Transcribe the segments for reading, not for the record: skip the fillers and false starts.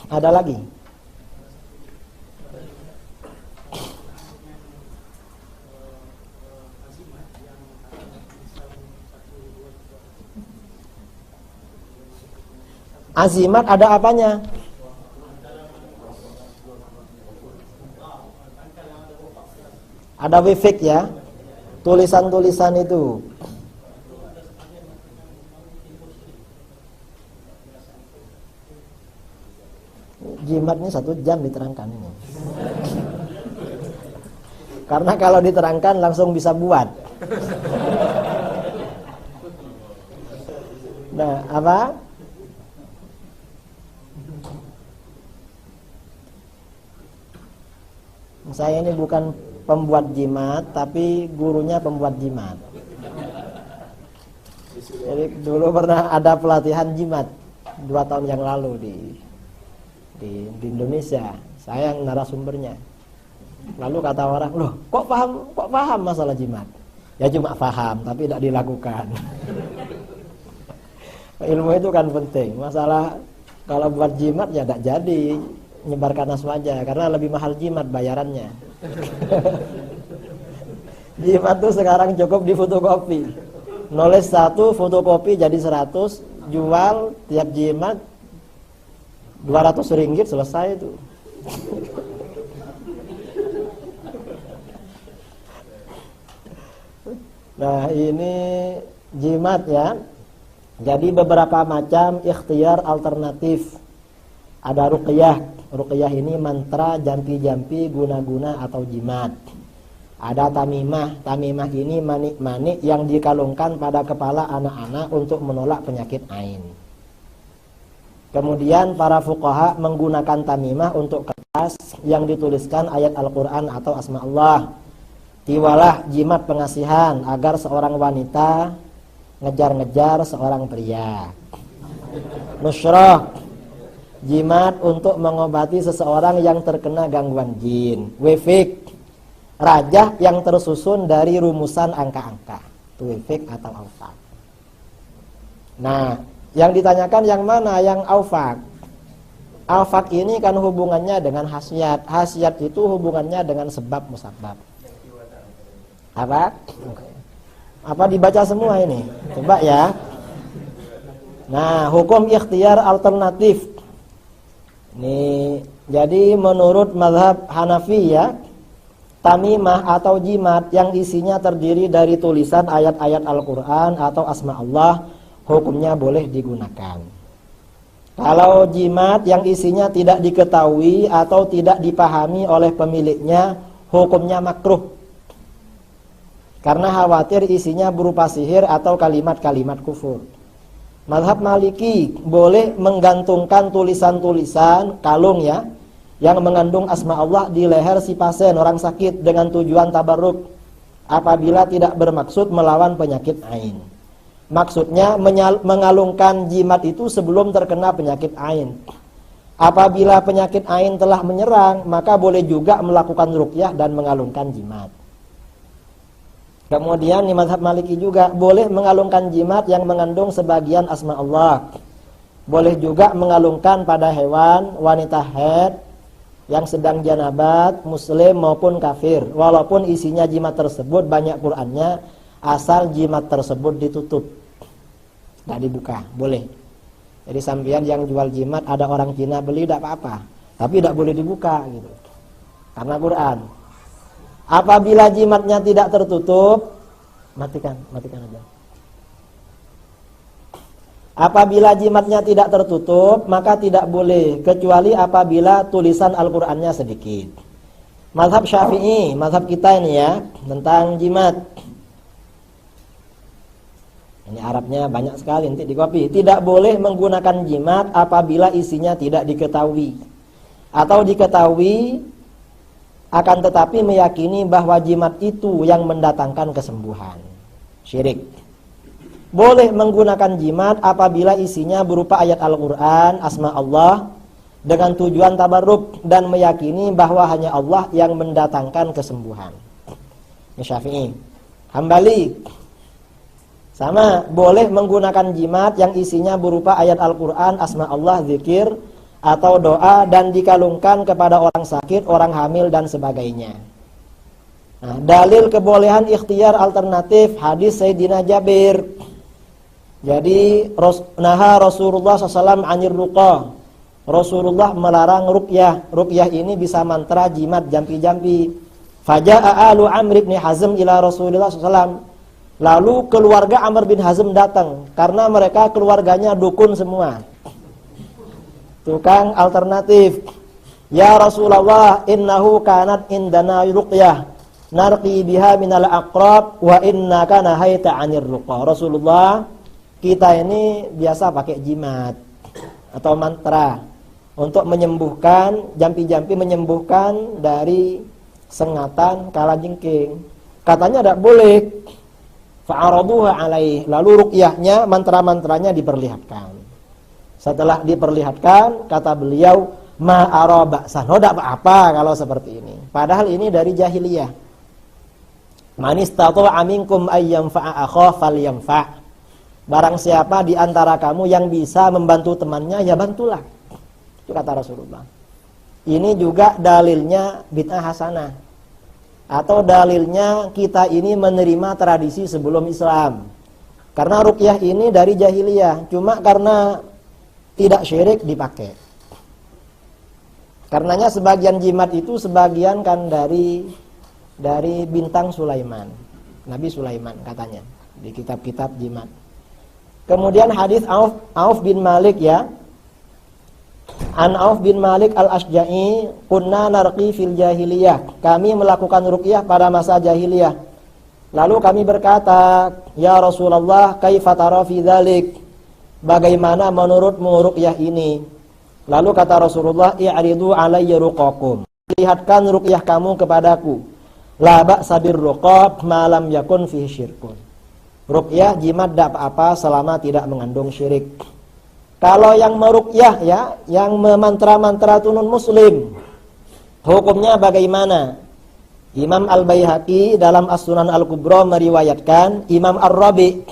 Ada lagi? Azimat ada apanya? Ada wifik ya, tulisan-tulisan itu. Jimat ini 1 jam diterangkan ini. Karena kalau diterangkan langsung bisa buat. Nah, apa? Saya ini bukan pembuat jimat, tapi gurunya pembuat jimat. Jadi dulu pernah ada pelatihan jimat 2 tahun yang lalu di Indonesia. Saya yang narasumbernya. Lalu kata orang, loh kok paham masalah jimat? Ya cuma paham, tapi tidak dilakukan. Ilmu itu kan penting. Masalah kalau buat jimat ya tidak jadi. Nyebarkan aswaja karena lebih mahal jimat bayarannya. Jimat tuh sekarang cukup di fotokopi. Nulis 1, fotokopi jadi 100, jual tiap jimat 200 ringgit selesai itu. Nah, ini jimat ya. Jadi beberapa macam ikhtiar alternatif. Ada ruqyah. Ruqyah ini mantra, jampi-jampi, guna-guna atau jimat. Ada tamimah. Tamimah ini manik-manik yang dikalungkan pada kepala anak-anak untuk menolak penyakit ain. Kemudian para fuqaha menggunakan tamimah untuk kertas yang dituliskan ayat Al-Quran atau asma Allah. Tiwalah jimat pengasihan agar seorang wanita ngejar-ngejar seorang pria. Nusrah, jimat untuk mengobati seseorang yang terkena gangguan jin. Wifik, rajah yang tersusun dari rumusan angka-angka. Itu wifik atau aufak. Nah, yang ditanyakan yang mana? Yang aufak. Aufak ini kan hubungannya dengan khasiat. Khasiat itu hubungannya dengan sebab musabab. Apa? Apa dibaca semua ini? Coba ya. Nah, hukum ikhtiar alternatif. Nih, jadi menurut mazhab Hanafi ya, tamimah atau jimat yang isinya terdiri dari tulisan ayat-ayat Al-Quran atau asma Allah, hukumnya boleh digunakan. Kalau jimat yang isinya tidak diketahui atau tidak dipahami oleh pemiliknya, hukumnya makruh. Karena khawatir isinya berupa sihir atau kalimat-kalimat kufur. Mazhab Maliki boleh menggantungkan tulisan-tulisan kalung ya yang mengandung asma Allah di leher si pasien orang sakit dengan tujuan tabarruk apabila tidak bermaksud melawan penyakit ain. Maksudnya mengalungkan jimat itu sebelum terkena penyakit ain. Apabila penyakit ain telah menyerang, maka boleh juga melakukan ruqyah dan mengalungkan jimat. Kemudian di mazhab Maliki juga boleh mengalungkan jimat yang mengandung sebagian asma Allah. Boleh juga mengalungkan pada hewan, wanita haid yang sedang janabat, muslim maupun kafir. Walaupun isinya jimat tersebut banyak Qur'annya, asal jimat tersebut ditutup, tidak dibuka, boleh. Jadi sampean yang jual jimat ada orang Cina beli tidak apa-apa, tapi tidak boleh dibuka gitu. Karena Quran. Apabila jimatnya tidak tertutup, matikan aja. Apabila jimatnya tidak tertutup, maka tidak boleh kecuali apabila tulisan Al-Qur'annya sedikit. Mazhab Syafi'i, mazhab kita ini ya, tentang jimat. Ini Arabnya banyak sekali, nanti di copy. Tidak boleh menggunakan jimat apabila isinya tidak diketahui atau diketahui akan tetapi meyakini bahwa jimat itu yang mendatangkan kesembuhan. Syirik. Boleh menggunakan jimat apabila isinya berupa ayat Al-Quran, asma Allah dengan tujuan tabarruk dan meyakini bahwa hanya Allah yang mendatangkan kesembuhan. Ini Syafi'i. Hambali sama, boleh menggunakan jimat yang isinya berupa ayat Al-Quran, asma Allah, zikir atau doa dan dikalungkan kepada orang sakit, orang hamil dan sebagainya. Nah, dalil kebolehan ikhtiar alternatif hadis Sayyidina Jabir. Jadi naha Rasulullah SAW anir ruqah. Rasulullah melarang ruqyah. Ruqyah ini bisa mantra, jimat, jampi-jampi. Faja'a alu Amr bin Hazm ila Rasulullah SAW. Lalu keluarga Amr bin Hazm datang karena mereka keluarganya dukun semua. Tukang alternatif. Ya Rasulullah, innahu kanat indana ruqyah narqi biha minal aqrab wa innaka nahaita 'anir ruqa. Rasulullah, kita ini biasa pakai jimat atau mantra untuk menyembuhkan, jampi-jampi menyembuhkan dari sengatan kalajengking. Katanya tidak boleh. Fa'araduha alaih. Lalu ruqyahnya, mantra-mantranya diperlihatkan. Setelah diperlihatkan, kata beliau, ma'ara ba'san. Tidak apa-apa kalau seperti ini. Padahal ini dari jahiliyah. Man istata'a minkum ayyamfa'a akhah falyamfa'. Barang siapa di antara kamu yang bisa membantu temannya, ya bantulah. Itu kata Rasulullah. Ini juga dalilnya bid'ah hasanah. Atau dalilnya kita ini menerima tradisi sebelum Islam. Karena ruqyah ini dari jahiliyah, cuma karena tidak syirik dipakai. Karenanya sebagian jimat itu sebagian kan dari bintang Sulaiman, Nabi Sulaiman katanya di kitab-kitab jimat. Kemudian hadis Auf bin Malik ya. An Auf bin Malik al-Asja'i, kunna narqi fil jahiliyah. Kami melakukan ruqyah pada masa jahiliyah. Lalu kami berkata, ya Rasulullah, kaifa tara fi dzalik? Bagaimana menurutmu ruqyah ini? Lalu kata Rasulullah, i'ridu alayya ruqakum. Lihatkan ruqyah kamu kepadaku. La ba'sa birruqab ma lam yakun fihi syirkun. Ruqyah jimat tidak apa-apa selama tidak mengandung syirik. Kalau yang meruqyah ya, yang memantra-mantra itu non muslim, hukumnya bagaimana? Imam Al-Baihaqi dalam As-Sunan Al-Kubra meriwayatkan Imam Ar-Rabi,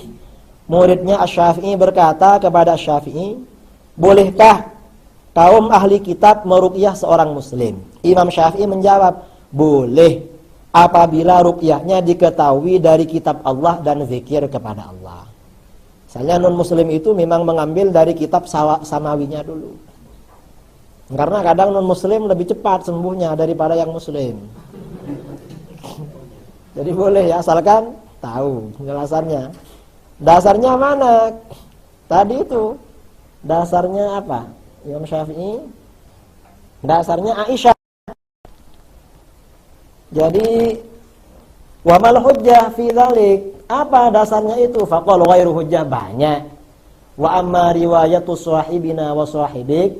muridnya Asy-Syafi'i, berkata kepada Syafi'i, bolehkah kaum ahli kitab meruqyah seorang muslim? Imam Syafi'i menjawab, boleh. Apabila ruqyahnya diketahui dari kitab Allah dan zikir kepada Allah. Misalnya non muslim itu memang mengambil dari kitab samawinya dulu. Karena kadang non muslim lebih cepat sembuhnya daripada yang muslim. Jadi boleh ya, asalkan tahu penjelasannya. Dasarnya mana? Tadi itu. Dasarnya apa? Imam Syafi'i. Dasarnya Aisyah. Jadi wa mal hujjah fi dzalik? Apa dasarnya itu? Faqal ghairu hujjah, banyak. Wa amma riwayatu sahibina wa sahibik,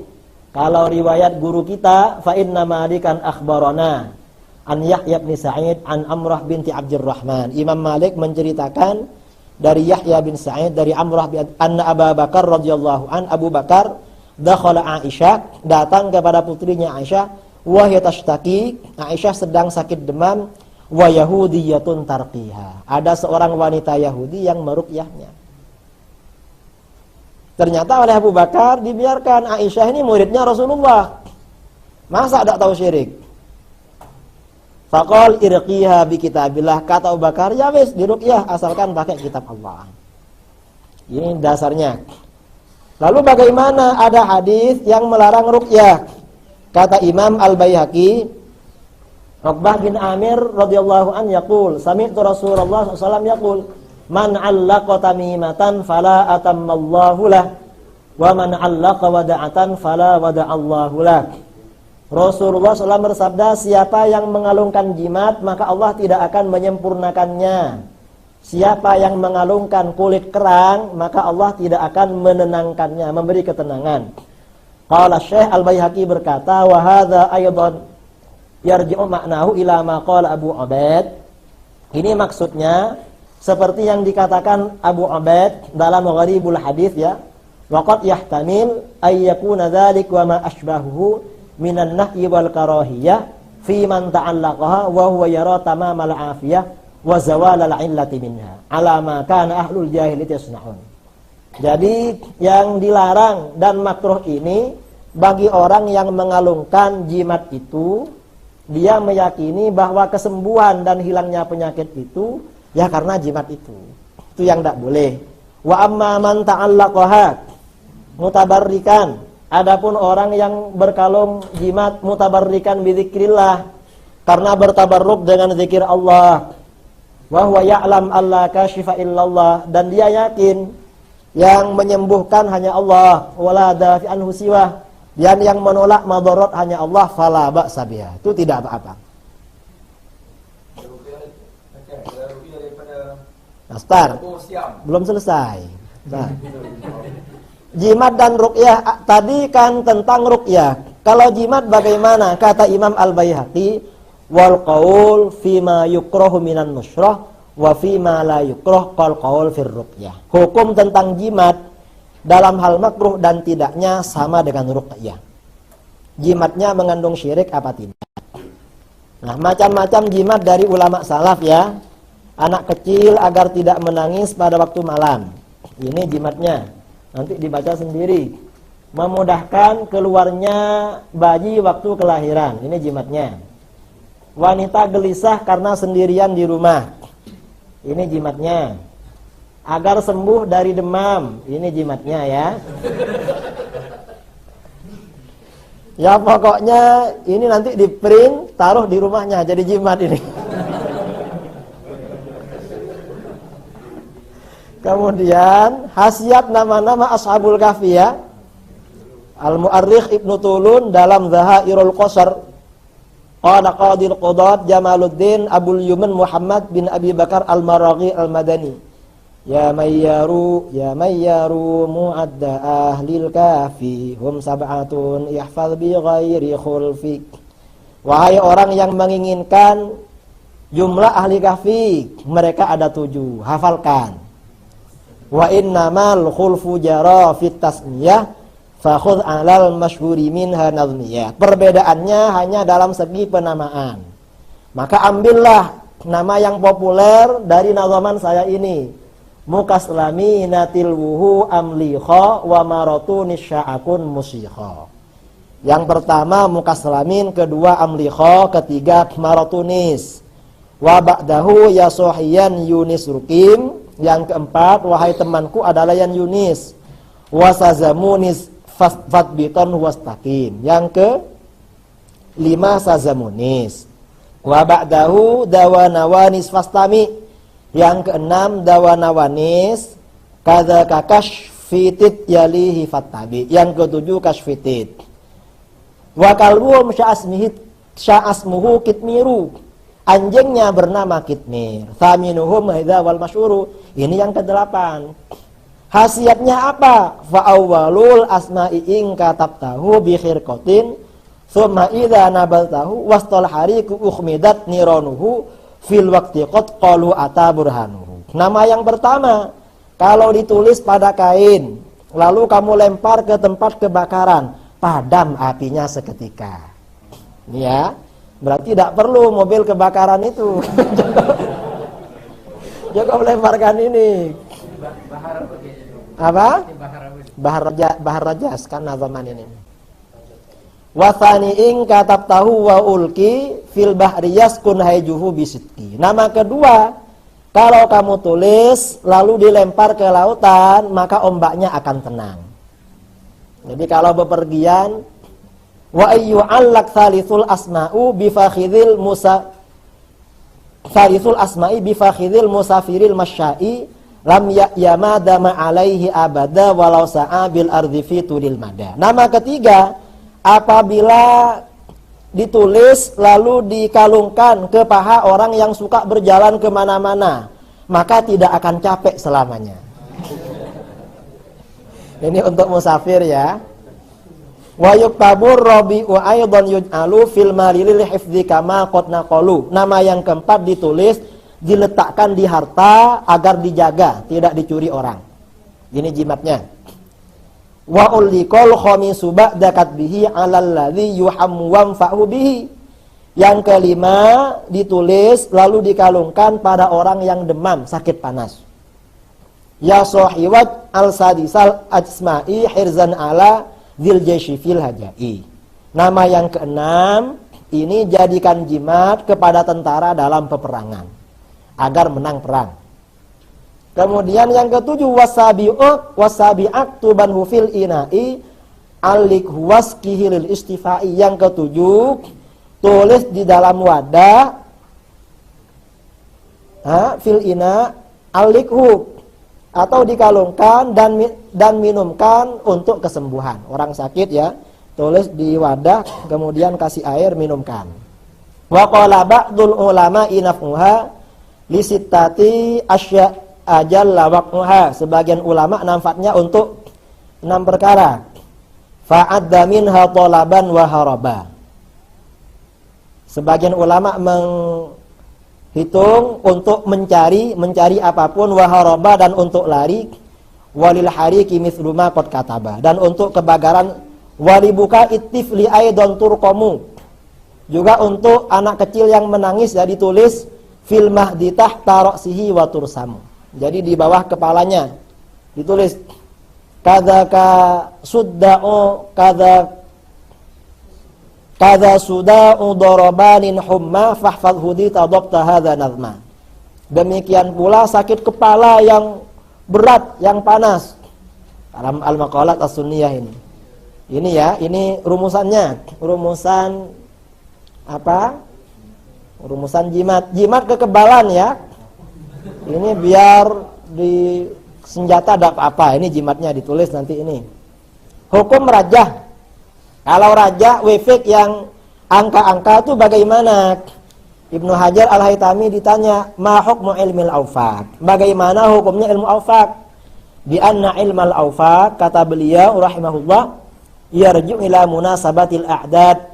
kalau riwayat guru kita, fa inna Malikan akhbarana an Yahya bin Sa'id an Amrah binti Abdurrahman. Imam Malik menceritakan dari Yahya bin Sa'id dari Amrah bin anna Abu Bakar radhiyallahu an, Abu Bakar dakhala Aisyah, datang kepada putrinya Aisyah, wa hiya tashtaki, Aisyah sedang sakit demam, wa yahudiyatun tarqiha, ada seorang wanita Yahudi yang meruqyahnya. Ternyata oleh Abu Bakar dibiarkan. Aisyah ini muridnya Rasulullah, masa tidak tahu syirik? Faqal irqiha bi kitabillah, kata Abu Bakar, ya wis diruqyah asalkan pakai kitab Allah. Ini dasarnya. Lalu bagaimana ada hadis yang melarang ruqyah? Kata Imam Al-Baihaqi, Uqbah bin Amir radhiyallahu an yaqul, sami'tu Rasulullah sallallahu alaihi wasallam yaqul, man 'allaqa tamimatan fala atammallahu lah, wa man 'allaqa wada'atan fala wada'allahu lah. Rasulullah SAW bersabda, siapa yang mengalungkan jimat maka Allah tidak akan menyempurnakannya. Siapa yang mengalungkan kulit kerang maka Allah tidak akan menenangkannya, memberi ketenangan. Qala Syekh Al-Baihaqi berkata, wa hadza aidan yarji'u ma'nahu ila ma qala Abu Ubaid. Ini maksudnya seperti yang dikatakan Abu Ubaid dalam Gharibul Hadits ya. Wa qad yahtamil ay yakuna dzalik wa ma asbahuhu minan nahyi wal karahiyah fi man ta'allaqaha wa huwa yara tamamal afiyah wa zawal al illati minha ala ma kana ahlul jahiliyah yasna'un. Jadi yang dilarang dan makruh ini bagi orang yang mengalungkan jimat itu, dia meyakini bahwa kesembuhan dan hilangnya penyakit itu ya karena jimat itu. Itu yang tidak boleh. Wa amma man ta'allaqaha mutabarrikan. Adapun orang yang berkalung jimat mutabarrikan bizikrillah, karena bertabarruk dengan zikir Allah. Wa huwa ya'lam alla kashifa illallah, dan dia yakin yang menyembuhkan hanya Allah, wala dafi anhu siwa, dan yang menolak madarat hanya Allah, fala ba'sa biha. Itu tidak apa-apa. Nastar, belum selesai. Nah. Jimat dan ruqyah tadi kan tentang ruqyah. Kalau jimat bagaimana? Kata Imam Al-Baihaqi, wal qaul fima yukrahu minan nusrah wa fima la yukrah qal qaul fir ruqyah. Hukum tentang jimat dalam hal makruh dan tidaknya sama dengan ruqyah. Jimatnya mengandung syirik apa tidak? Nah, macam-macam jimat dari ulama salaf ya. Anak kecil agar tidak menangis pada waktu malam. Ini jimatnya. Nanti dibaca sendiri. Memudahkan keluarnya bayi waktu kelahiran. Ini jimatnya. Wanita gelisah karena sendirian di rumah. Ini jimatnya. Agar sembuh dari demam. Ini jimatnya ya. Ya pokoknya ini nanti di print, taruh di rumahnya jadi jimat ini. Kemudian khasiat nama-nama Ashabul Kahfi ya. Al-Mu'arrikh Ibnu Tulun dalam Dhahairul Qasar, qala Qadil Qudat Jamaluddin Abul Yuman Muhammad bin Abi Bakar Al-Maraghi Al-Madani, ya mayyaru mu'adda ahlil kahfi hum sab'atun ihfaz bi ghairi khulfi. Wahai orang yang menginginkan jumlah ahli kahfi, mereka ada 7, hafalkan. Wa innamal khulfu jara fit tasmiyah fakhudh 'alal masyhuri minha nazmiyah. Perbedaannya hanya dalam segi penamaan. Maka ambillah nama yang populer dari nazaman saya ini. Mukaslami natilwuhu amlikha wa maratu nisya'akun musikha. Yang pertama mukaslamin, kedua amlikha, ketiga maratunis. Wa ba'dahu ya sohiyan yunis rukim. Yang keempat, wahai temanku adalah yang Yunis. Wasazamunis fatbiton wastaqim. Yang ke lima sazamunis. Wa ba'dahu dawanawanis fastami. Yang keenam dawanawanis kadza kakashfitit yalihi fattabi. Yang ketujuh kashfitit. Wa kalbuhum sya'asmuhu kitmiru. Anjingnya bernama Kitmir. Thaminuhum hadza wal masyhuru. Ini yang ke-8. Khasiatnya apa? Fa awwalul asma'i in katabtahu bi khirqatin thumma idza nabaltahu wastal hariku ukhmidat niranuhu fil waqti qad qalu ata burhanuhu. Nama yang pertama, kalau ditulis pada kain lalu kamu lempar ke tempat kebakaran, padam apinya seketika. Ini ya. Berarti tidak perlu mobil kebakaran itu. Cukup lemparkan ini. Apa? Bahar Rajas kan nazaman ini. Wa thani'in katabtahu wa ulki fil bahri yaskun hayjuhu bisidqi. Nama kedua, kalau kamu tulis lalu dilempar ke lautan, maka ombaknya akan tenang. Jadi kalau bepergian, wa ayyu'allak thalithul asma'u bifakhidhil musa thalithul asma'i bifakhidhil musafiril masya'i lam ya'yamada ma'alaihi abada walau sa'a bil ardi fitulil mada. Nama ketiga, apabila ditulis lalu dikalungkan ke paha orang yang suka berjalan kemana-mana, maka tidak akan capek selamanya. Ini untuk musafir ya. Wa yuktabur rabi'u aidan yuj'alu fil malil hifdzi kama qad naqalu. Nama yang keempat ditulis, diletakkan di harta agar dijaga, tidak dicuri orang. Ini jimatnya. Wa ulikal khamisu ba'da katbihi 'alal ladzi yuhammu wanfa'u bihi. Yang kelima ditulis lalu dikalungkan pada orang yang demam, sakit panas. Ya sahiwat al-sadisal ajsma'i hirzan ala dzil jaisy fil hajai. Nama yang keenam, ini jadikan jimat kepada tentara dalam peperangan agar menang perang. Kemudian yang ketujuh, wasabi'ak tubanhu fil ina'i alik waskihil istifai. Yang ketujuh, tulis di dalam wadah fil ina alikhu, atau dikalungkan dan minumkan untuk kesembuhan. Orang sakit ya, tulis di wadah, kemudian kasih air, minumkan. Wa qala ba'dul ulama inafuha li sittati asya ajalla waqtuha. Sebagian ulama manfaatnya untuk 6 perkara. Fa'adda minha talaban wa haraba. Sebagian ulama menghitung untuk mencari apapun, wa haraba, dan untuk lari, walil hariki mithlu ma qad kataba, dan untuk kebakaran, walibuka ittifli aidan turqamu, juga untuk anak kecil yang menangis ya ditulis fil mahdi tahta ra'sihi wa tursamu. Jadi di bawah kepalanya ditulis kadzaka sudda'u kadza suda'u darabanin humma fahfadhu di tadabta hadza nazma. Demikian pula sakit kepala yang berat, yang panas. Dalam al-maqalat as-sunniyah ini. Ini ya, ini rumusannya. Rumusan apa? Rumusan jimat. Jimat kekebalan ya. Ini biar di senjata ada apa-apa. Ini jimatnya ditulis nanti ini. Hukum rajah. Kalau rajah wefik yang angka-angka itu bagaimana? Ibnu Hajar Al-Haytami ditanya, ma hukmu ilmil awfaq? Bagaimana hukumnya ilmu awfaq? Di anna ilmal awfaq, kata beliau rahimahullah, yarju' ila munasabatil a'dad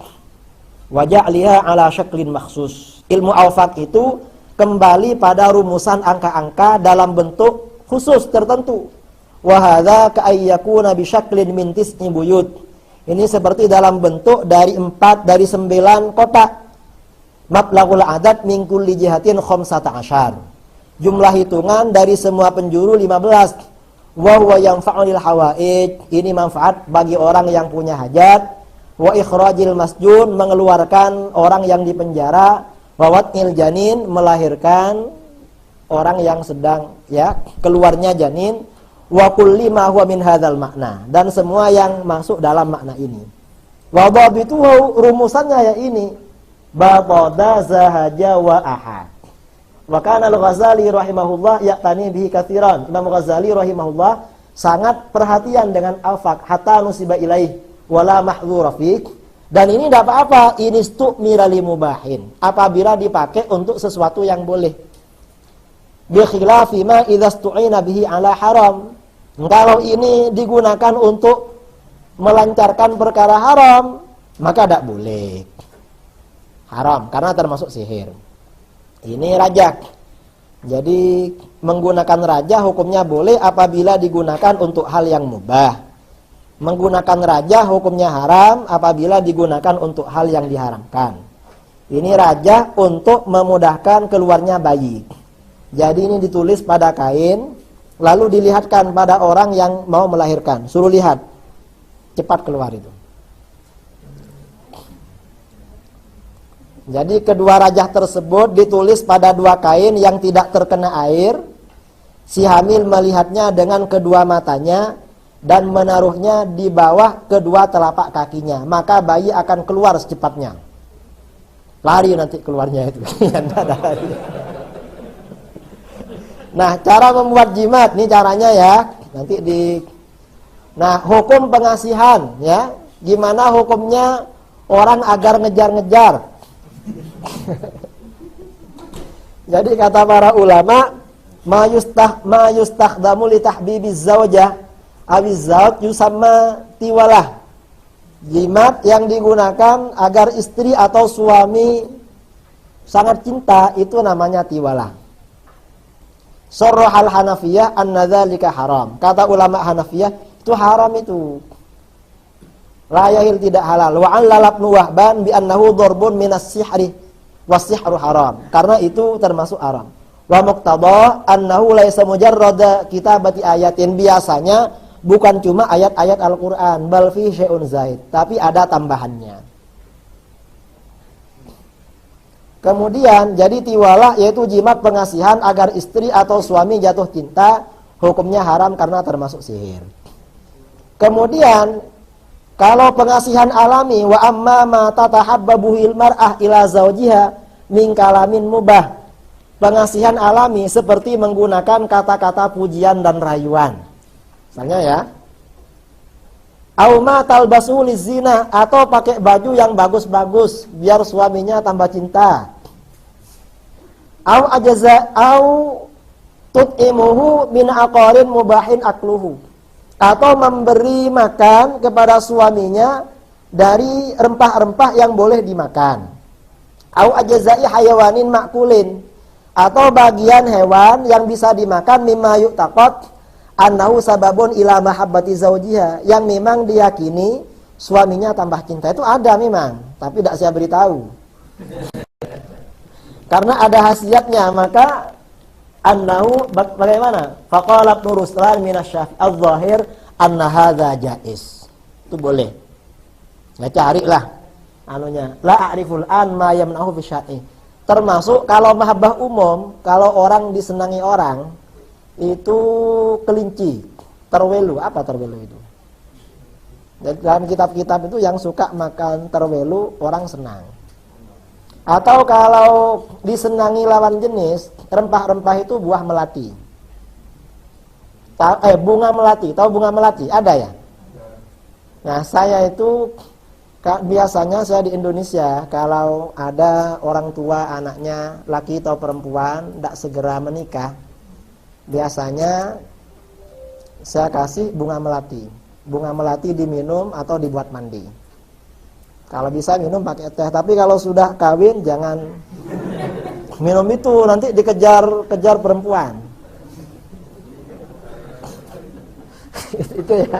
wa ja'liha ala syaklin makhsus. Ilmu awfaq itu kembali pada rumusan angka-angka dalam bentuk khusus tertentu. Wa hadza ka'ayyakuna bi syaklin min tis'i buyut. Ini seperti dalam bentuk dari 9 kotak. Mablagul adad min kulli jihatin 15. Jumlah hitungan dari semua penjuru 15. Wa huwa yanfa'u lil hawaij. Ini manfaat bagi orang yang punya hajat. Wa ikhrajil masjun, mengeluarkan orang yang dipenjara. Wa wat'il janin, melahirkan orang yang sedang ya keluarnya janin. Wa kulli ma huwa min hadzal makna, dan semua yang masuk dalam makna ini. Wa dhabitu, rumusannya ya ini, batada zahaja wa ahad. Wa kana al-Ghazali rahimahullah ya'tani bihi katsiran. Imam Ghazali rahimahullah sangat perhatian dengan al-faq hatta nusiba ilaih wala mahdzura fiq. Dan ini tidak apa-apa, ini stu'mira li mubahin, apabila dipakai untuk sesuatu yang boleh. Bi khilafi ma idza stu'ina bihi ala haram. Kalau ini digunakan untuk melancarkan perkara haram, maka tidak boleh. Haram karena termasuk sihir. Ini rajak. Jadi menggunakan rajah hukumnya boleh apabila digunakan untuk hal yang mubah. Menggunakan rajah hukumnya haram apabila digunakan untuk hal yang diharamkan. Ini rajah untuk memudahkan keluarnya bayi. Jadi ini ditulis pada kain, lalu dilihatkan pada orang yang mau melahirkan. Suruh lihat, cepat keluar itu. Jadi kedua rajah tersebut ditulis pada 2 kain yang tidak terkena air. Si hamil melihatnya dengan kedua matanya dan menaruhnya di bawah kedua telapak kakinya, maka bayi akan keluar secepatnya. Lari nanti keluarnya itu. Nah, cara membuat jimat nih caranya ya. Nanti Nah, hukum pengasihan ya. Gimana hukumnya orang agar ngejar-ngejar? Jadi kata para ulama, ma yustakhdamu li tahbibiz zawjah awiz zawj yusamma tiwalah. Jimat yang digunakan agar istri atau suami sangat cinta itu namanya tiwalah. Sarrahal Hanafiyah anna dzalika haram. Kata ulama Hanafiyah itu haram itu. La yahil, tidak halal. Wa allala ibnu Wahban bi annahu darbun minas sihri was-sihru haram. Karena itu termasuk haram. Wa muqtada annahu laisa mujarrada kitabati ayatin. Biasanya bukan cuma ayat-ayat Al-Qur'an, bal fi syai'un zaid, tapi ada tambahannya. Kemudian jadi tiwala yaitu jimat pengasihan agar istri atau suami jatuh cinta, hukumnya haram karena termasuk sihir. Kemudian kalau pengasihan alami wa amma ma tatahabbabuhil mar'ah ila zaujiha min kalamin mubah. Pengasihan alami seperti menggunakan kata-kata pujian dan rayuan. Misalnya ya, au ma talbasu lizina, atau pakai baju yang bagus-bagus biar suaminya tambah cinta. Au ajaza au tut'imuhu min aqarin mubahin akluhu, atau memberi makan kepada suaminya dari rempah-rempah yang boleh dimakan. Au ajazai hayawanin makulin, atau bagian hewan yang bisa dimakan mimma yu'taqad annahu sababun ila mahabbati zaujiha, yang memang diyakini suaminya tambah cinta. Itu ada memang, tapi tidak saya beritahu. Karena ada khasiatnya, maka annahu bagaimana? Faqala Ibnu Ruslan minasy-Syafi'i adz-dzahir anna hadza jaiz. Itu boleh. Ya carilah anunya. La a'riful an ma yamna'u fi syar'i. Termasuk kalau mahabbah umum, kalau orang disenangi orang, itu kelinci, terwelu. Apa terwelu itu? Dalam kitab-kitab itu yang suka makan terwelu orang senang. Atau kalau disenangi lawan jenis, rempah-rempah itu buah melati. Bunga melati. Tahu bunga melati? Ada ya? Nah, saya itu biasanya saya di Indonesia, kalau ada orang tua anaknya laki atau perempuan tidak segera menikah, biasanya saya kasih bunga melati. Bunga melati diminum atau dibuat mandi. Kalau bisa minum pakai teh, tapi kalau sudah kawin jangan minum itu, nanti dikejar perempuan. Itu ya.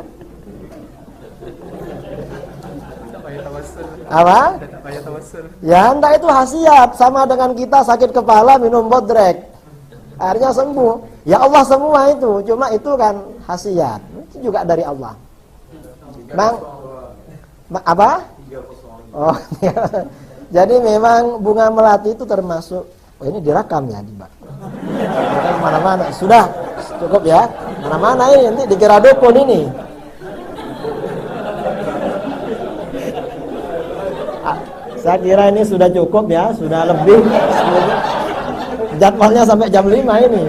Apa? Ya enggak, itu khasiat, sama dengan kita sakit kepala minum bodrek, akhirnya sembuh. Ya Allah semua itu, cuma itu kan khasiat, itu juga dari Allah. Bang, apa? Oh, ya. Jadi memang bunga melati itu termasuk. Oh, ini direkam ya, Mbak. Mana-mana sudah cukup ya. Mana-mana ini nanti dikira dukun ini. Saya kira ini sudah cukup ya, sudah lebih. Jadwalnya sampai jam 5 ini.